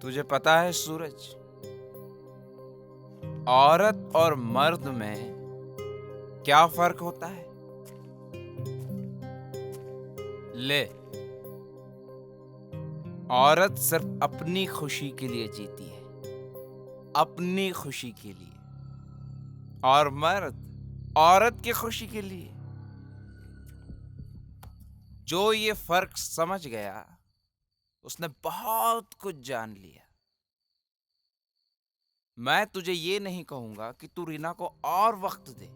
तुझे पता है सूरज, औरत और मर्द में क्या फर्क होता है? ले, औरत सिर्फ अपनी खुशी के लिए जीती है, अपनी खुशी के लिए, और मर्द औरत की खुशी के लिए। जो ये फर्क समझ गया उसने बहुत कुछ जान लिया। मैं तुझे ये नहीं कहूंगा कि तू रीना को और वक्त दे।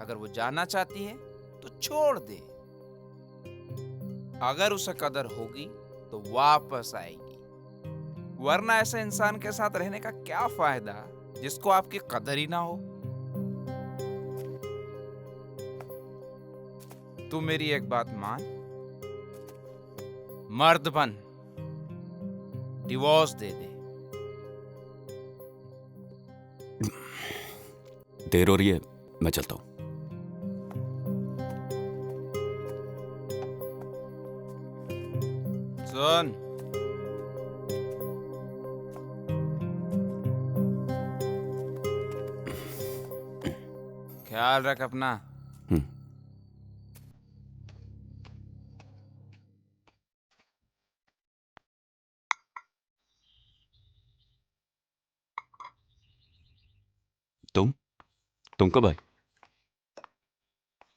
अगर वो जाना चाहती है तो छोड़ दे। अगर उसे कदर होगी तो वापस आएगी, वरना ऐसे इंसान के साथ रहने का क्या फायदा जिसको आपकी कदर ही ना हो। तू मेरी एक बात मान, मर्द बन, डिवोर्स दे दे। देर हो रही है, मैं चलता हूं। सुन, ख्याल रख अपना। तुम कब आए?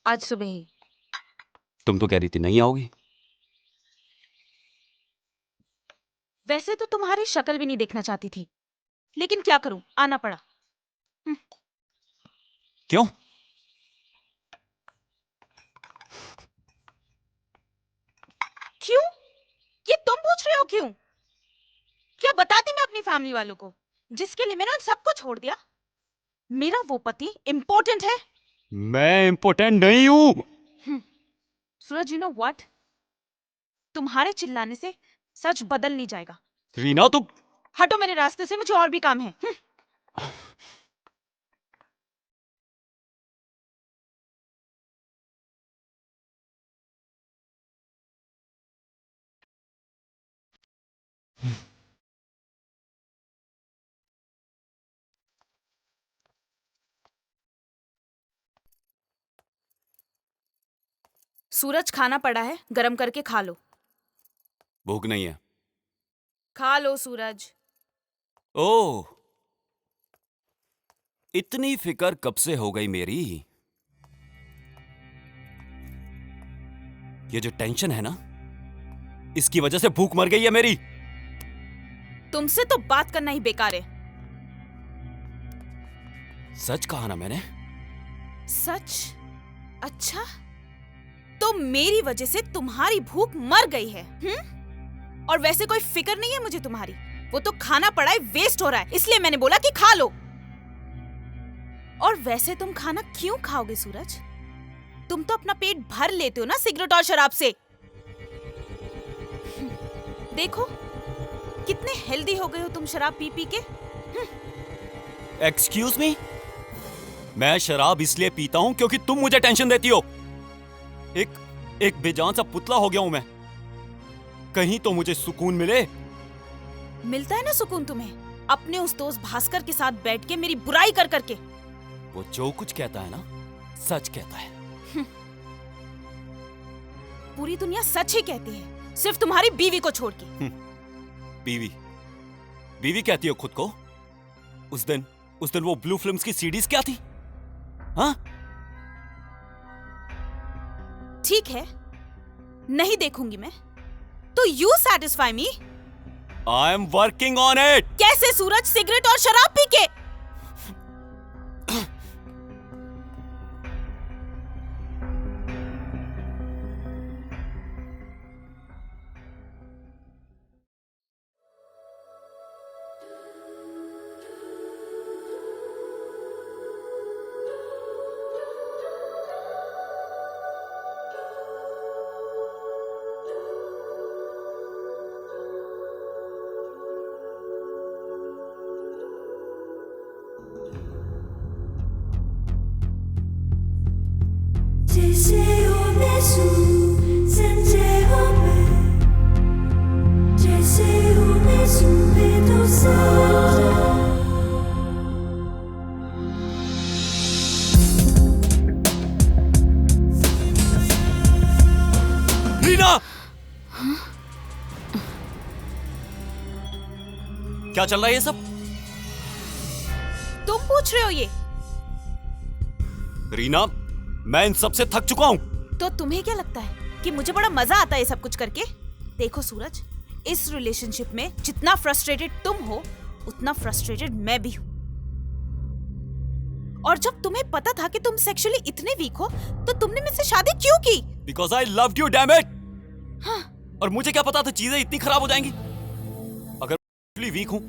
आज सुबह ही। तुम तो कह रही थी नहीं आओगी। वैसे तो तुम्हारी शक्ल भी नहीं देखना चाहती थी, लेकिन क्या करूं, आना पड़ा। क्यों? क्यों? ये तुम पूछ रहे हो क्यों? क्या बताती मैं अपनी फैमिली वालों को, जिसके लिए मैंने उन सबको छोड़ दिया? मेरा वो पति इम्पोर्टेंट है। मैं इम्पोर्टेंट नहीं हूं। सूरज, यू नो व्हाट, तुम्हारे चिल्लाने से सच बदल नहीं जाएगा। रीना तुम हटो मेरे रास्ते से, मुझे और भी काम है। सूरज, खाना पड़ा है, गरम करके खा लो। भूख नहीं है। खा लो सूरज। ओह, इतनी फिक्र कब से हो गई मेरी? ये जो टेंशन है ना, इसकी वजह से भूख मर गई है मेरी। तुमसे तो बात करना ही बेकार है। सच कहा ना मैंने। सच? अच्छा, तो मेरी वजह से तुम्हारी भूख मर गई है? और वैसे कोई फिक्र नहीं है मुझे तुम्हारी। वो तो खाना पड़ा है, वेस्ट हो रहा है, इसलिए मैंने बोला कि खा लो। और वैसे तुम खाना क्यों खाओगे सूरज? तुम तो अपना पेट भर लेते हो ना सिगरेट और शराब से। देखो कितने हेल्दी हो गए हो तुम शराब पी पी के। एक्सक्यूज मी, मैं शराब इसलिए पीता हूं क्योंकि तुम मुझे टेंशन देती हो। एक बेजान सा पुतला हो गया हूं मैं। कहीं तो मुझे सुकून मिले। मिलता है ना सुकून तुम्हें, अपने उस दोस्त भास्कर के साथ बैठ के मेरी बुराई कर करके। वो जो कुछ कहता है ना, सच कहता है। पूरी दुनिया सच ही कहती है, सिर्फ तुम्हारी बीवी को छोड़ के। बीवी कहती हो खुद को? उस दिन वो ब्लू फिल्म्स की सीडीज क्या थी? हाँ? ठीक है, नहीं देखूंगी मैं, तो you satisfy me. I am working on it. कैसे सूरज, सिगरेट और शराब पी के? जैसे हो मैं संजय हो मैं, जैसे हो मैं सुबह तो रीना! क्या चल रहा है ये सब? तुम पूछ रहे हो ये? रीना, मैं इन सब से थक चुका हूं। तो तुम्हें क्या लगता है कि मुझे बड़ा मजा आता है ये सब कुछ करके? देखो सूरज, इस रिलेशनशिप में जितना फ्रस्ट्रेटेड तुम हो उतना फ्रस्ट्रेटेड मैं भी हूं। और जब तुम्हें पता था कि तुम सेक्सुअली इतने वीक हो तो तुमने मुझसे शादी क्यों की? Because I loved you, damn it! हाँ। और मुझे क्या पता था चीजें इतनी खराब हो जाएंगी। अगर मैं वीक हूं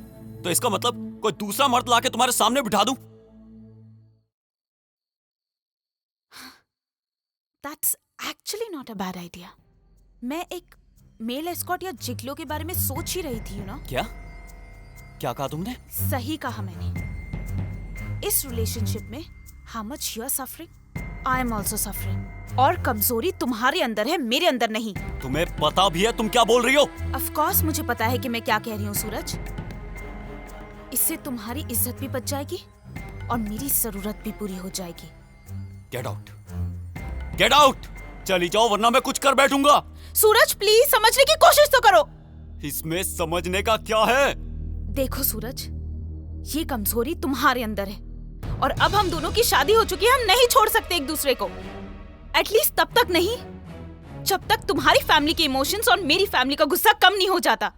तो इसका मतलब कोई दूसरा मर्द लाके तुम्हारे सामने बिठा दूं। That's actually not a bad idea. मैं एक मेल एस्कॉर्ट या जिगलो के बारे में सोच ही रही थी, क्या? क्या कहा तुमने? सही कहा मैंने। इस रिलेशनशिप में how much you are suffering, I am also suffering. और कमजोरी तुम्हारे अंदर है, मेरे अंदर नहीं। तुम्हें पता भी है तुम क्या बोल रही हो? Of course मुझे पता है कि मैं क्या कह रही हूँ सूरज। इससे तुम्हारी इज्जत भी बच जाएगी और मेरी जरूरत भी पूरी हो जाएगी। Get out! Get out! चली जाओ वरना मैं कुछ कर बैठूंगा। सूरज प्लीज समझने की कोशिश तो करो। इसमें समझने का क्या है? देखो सूरज, ये कमजोरी तुम्हारे अंदर है और अब हम दोनों की शादी हो चुकी है, हम नहीं छोड़ सकते एक दूसरे को। एटलीस्ट तब तक नहीं जब तक तुम्हारी फैमिली के इमोशंस और मेरी फैमिली का गुस्सा कम नहीं हो जाता।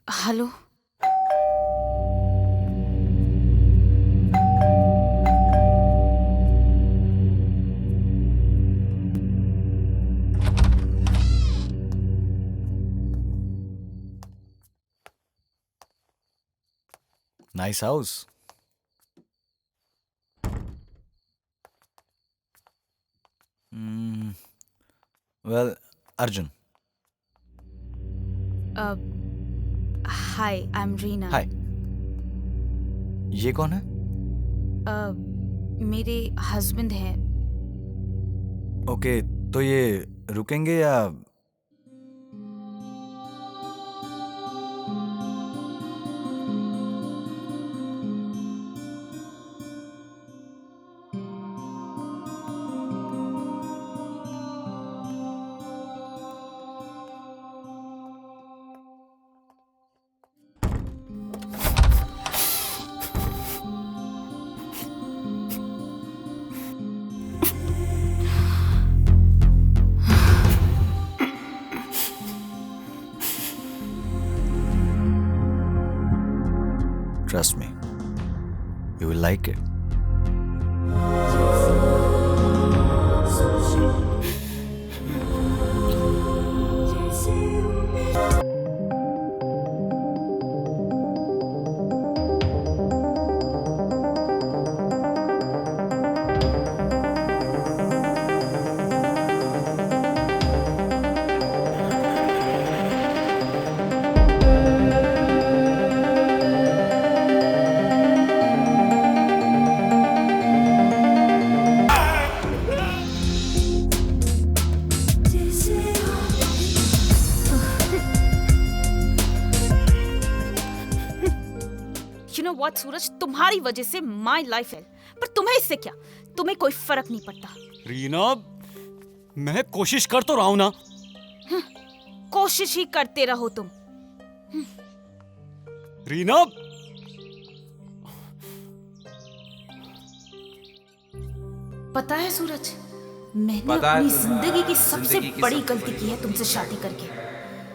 Hello, Nice house. Well, Arjun. Hi, I am Reena. Hi. ये कौन है? मेरे हस्बैंड हैं। ओके, तो ये रुकेंगे या? Trust me, you will like it. You know what, सूरज, तुम्हारी वजह से माई लाइफ है, पर तुम्हें इससे क्या? तुम्हें कोई फर्क नहीं पड़ता। रीना, मैं कोशिश कर तो रहा हूं ना। कोशिश ही करते रहो तुम। रीना, पता है सूरज, मैंने पता है अपनी तुम्हें जिंदगी की सबसे जिंदगी की बड़ी सबसे गलती की है तुमसे शादी करके।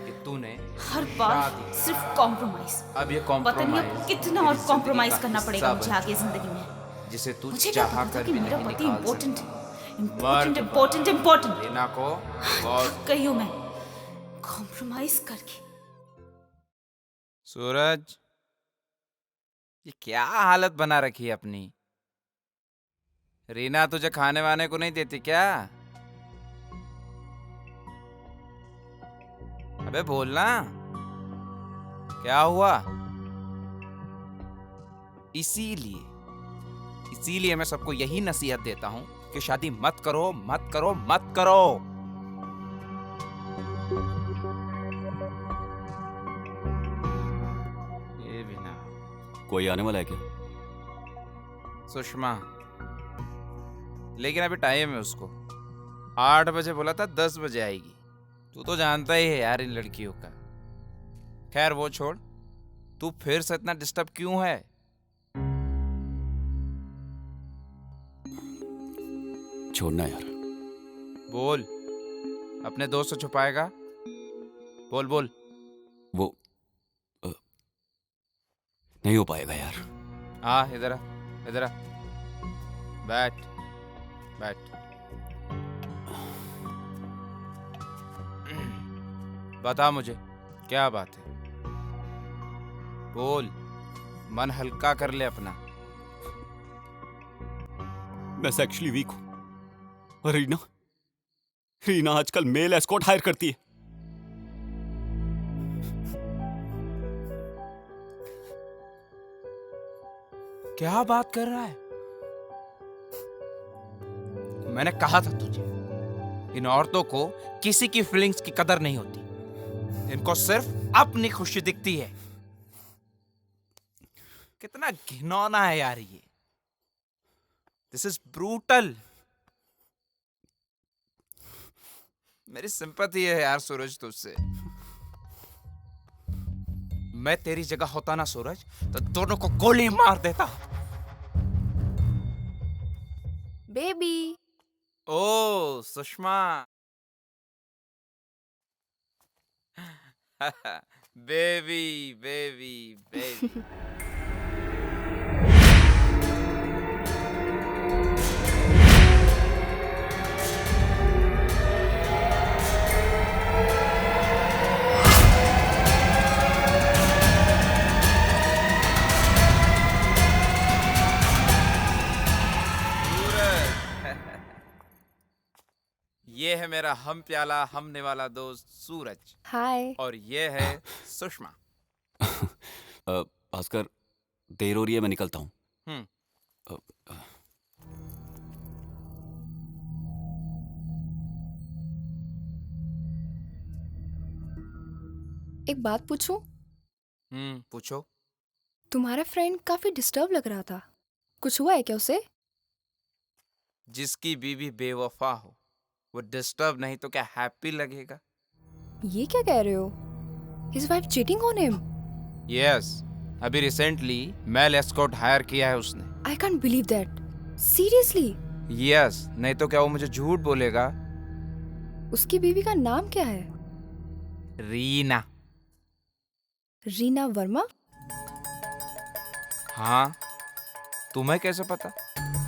कि तूने हर बार शादी। सिर्फ कॉम्प्रोमाइज। अब ये पता नहीं अब कॉम्प्रोमाइज कितना और कॉम्प्रोमाइज करना पड़ेगा मुझे आगे जिंदगी में। जिसे तू मुझे क्या चाह पता था कर कि भी मेरा नहीं पति निकाल इम्पोर्टेंट सकता। है, इम्पोर्टेंट, इम्पोर्टेंट। रीना को बहुत थक गई हूँ मैं कॉम्प्रोमाइज करके। सूरज, ये क्या हालत बना रखी है अपनी? रीना तुझे खाने वाने को नहीं देती क्या? अबे बोलना, क्या हुआ? इसीलिए मैं सबको यही नसीहत देता हूं कि शादी मत करो, मत करो, मत करो। ये भी ना। कोई आने वाला है क्या? सुषमा, लेकिन अभी टाइम है उसको। 8 बजे बोला था, 10 बजे आएगी। तू तो जानता ही है यार इन लड़कियों का। खैर वो छोड़, तू फिर से इतना डिस्टर्ब क्यों है? छोड़ना यार। बोल, अपने दोस्त से छुपाएगा? बोल बोल। वो नहीं हो पाएगा यार। हाँ, इधर आ, इधर आ। बैठ बैठ। बता मुझे, क्या बात है? बोल, मन हल्का कर ले अपना। मैं सेक्सुअली वीक हूं। और रीना आजकल मेल एस्कॉर्ट हायर करती है। क्या बात कर रहा है? मैंने कहा था तुझे, इन औरतों को किसी की फीलिंग्स की कदर नहीं होती। इनको सिर्फ अपनी खुशी दिखती है। कितना घिनौना है यार ये। This is brutal. मेरी सिंपैथी है यार सूरज तुझसे। मैं तेरी जगह होता ना सूरज, तो दोनों को गोली मार देता। Baby. Oh Sushma. Baby baby baby. ये है मेरा हम प्याला हमने वाला दोस्त सूरज, हाय। और ये है सुषमा। भास्कर, देर हो रही है, मैं निकलता हूँ। हम्म। एक बात पूछूं? पूछो। तुम्हारा फ्रेंड काफी डिस्टर्ब लग रहा था। कुछ हुआ है क्या उसे? जिसकी बीवी बेवफा हो वो डिस्टर्ब नहीं तो क्या हैप्पी लगेगा? ये क्या कह रहे हो? His wife cheating on him? Yes, अभी रिसेंटली मेल एस्कॉर्ट हायर किया है उसने। I can't believe that. Seriously? Yes, नहीं तो क्या वो मुझे झूठ बोलेगा? उसकी बीवी का नाम क्या है? रीना। रीना वर्मा? हाँ, तुम्हें कैसे पता?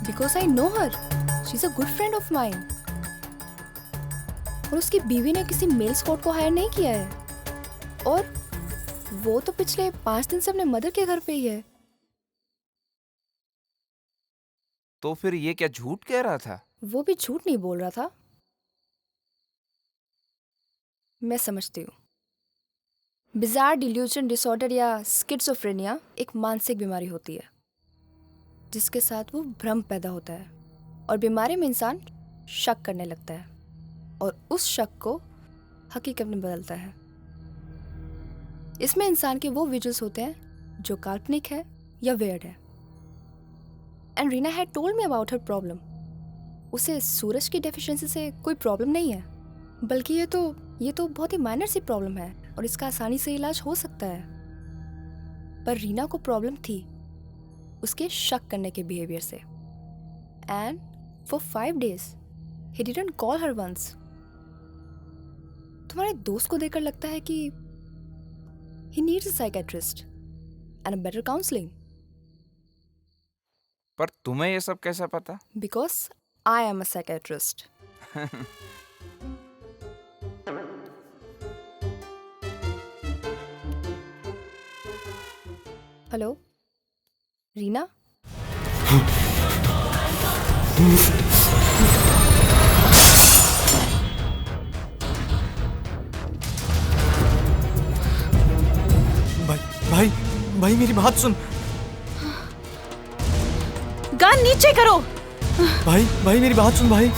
Because I know her. She's a good friend of mine. और उसकी बीवी ने किसी मेल स्कॉट को हायर नहीं किया है। और वो तो पिछले 5 दिन से अपने मदर के घर पे ही है। तो फिर ये क्या झूठ कह रहा था? वो भी झूठ नहीं बोल रहा था। मैं समझती हूँ। बिजार डिल्यूजन डिसऑर्डर या स्किज़ोफ्रेनिया एक मानसिक बीमारी होती है जिसके साथ वो भ्रम पैदा होता है और बीमारी में इंसान शक करने लगता है और उस शक को हकीकत में बदलता है। इसमें इंसान के वो विजुअल्स होते हैं जो काल्पनिक है या वेयर्ड है। And Reena had told me about her problem. उसे सूरज की डेफिशिएंसी से कोई प्रॉब्लम नहीं है, बल्कि ये तो बहुत ही माइनर सी प्रॉब्लम है और इसका आसानी से इलाज हो सकता है। पर रीना को प्रॉब्लम थी उसके शक करने के बिहेवियर से। And for 5 days he didn't call her once. तुम्हारे दोस्त को देखकर लगता है कि He needs a psychiatrist and a better counseling पर तुम्हें ये सब कैसा पता? because I am a psychiatrist. Hello? Reena? भाई भाई मेरी बात सुन। गन नीचे करो। भाई मेरी बात सुन भाई।